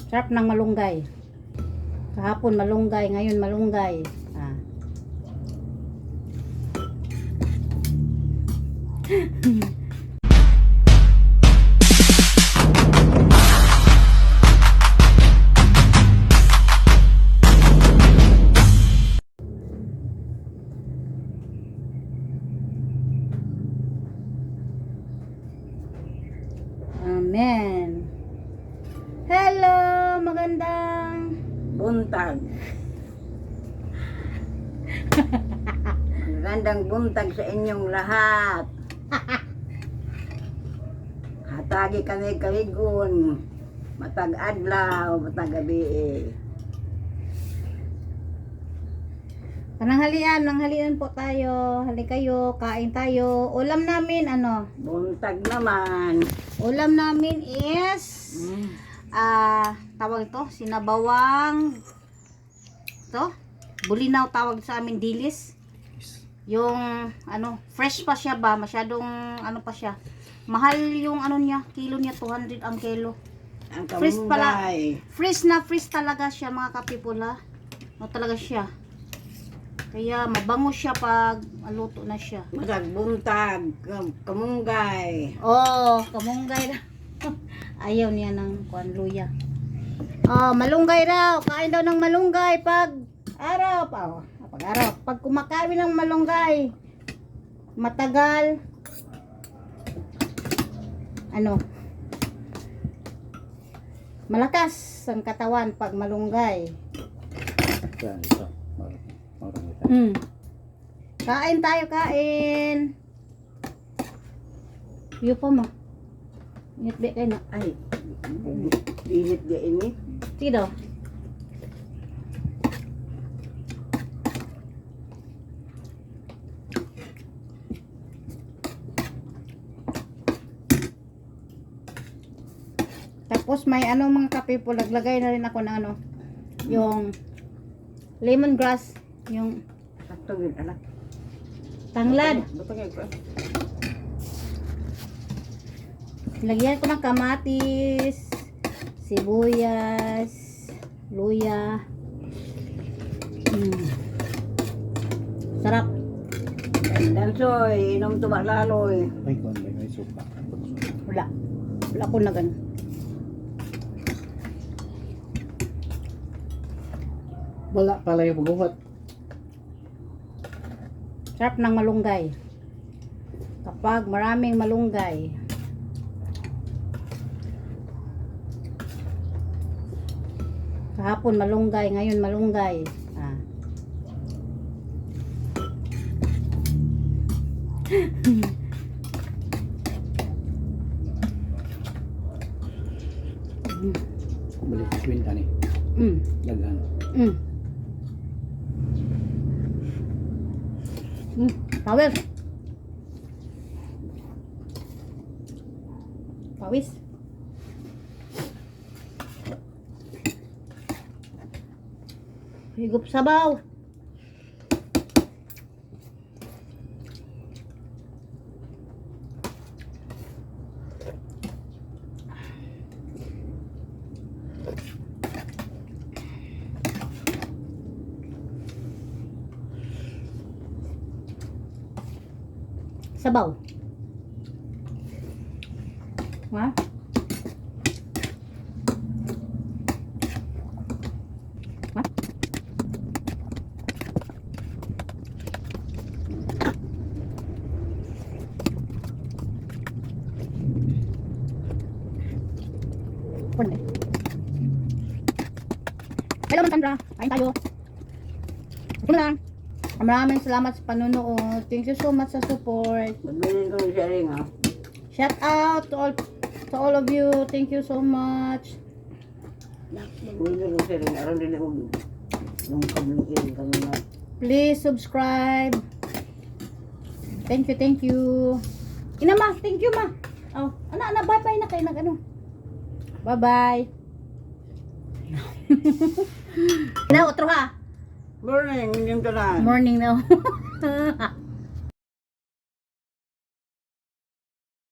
Sarap ng malunggay. Kahapon malunggay, ngayon malunggay. Amen. Hello, magandang Buntag. Magandang buntag sa inyong lahat. Hatagi kami kaligon. Matag adlaw, matag gabi. nanghalian po tayo. Hali kayo, kain tayo. Ulam namin ano? Buntag naman. Ulam namin is tawag ito, sinabawang ito, bulinaw tawag sa amin, dilis. Yung ano, fresh pa siya ba? Masyadong ano pa siya. Mahal yung ano niya, kilo niya 200 ang kilo. Ang Fresh pala. kamunggay. Fresh talaga siya mga kapipula. No talaga siya. Kaya mabango siya pag luto na siya. Matag buntag. Kamunggay. Oh, kamunggay na. Ayaw niya ng luya. Oh, malunggay raw. Kain daw ng malunggay pag araw pa. Oh, pag araw. Pag kumakain ng malunggay, matagal. Ano? Malakas ang katawan pag malunggay. Kain tayo, kain. Iyo pa mo. Ingat ba kayo na? Ay, bilit ga ini. Sige daw. Tapos may ano mga kape po, naglagay na rin ako ng ano, yung lemongrass, yung Sakto gid anak. tanglad. Butangay ko. Lagyan ko ng kamatis, sibuyas, luya. Sarap. Dansoy, inom tuba laloy. Ay, kung may suka. Wala. Wala ko na ganun. Wala pala yung pagbuhat. Sarap ng malunggay. Kapag maraming malunggay. Kahapon malunggay, ngayon malunggay. Balik sa kwinta ni. Daghan. Power. Pawis. Higup sabaw. Sabaw. Ha? Ha? Hello, Sandra. Kain tayo. Ito lang. Maraming salamat sa panonood. Thank you so much sa support. Magbili ko ng sharing ha. Shout out to all of you. Thank you so much. Magbili ko ng sharing. Aron din ako nung kablugin kami na. Please subscribe. Thank you. Ina ma, thank you ma. Oh, ana bye-bye na kayo nag ano. Bye-bye. Na otro ha. Morning, yung tanan. Morning now.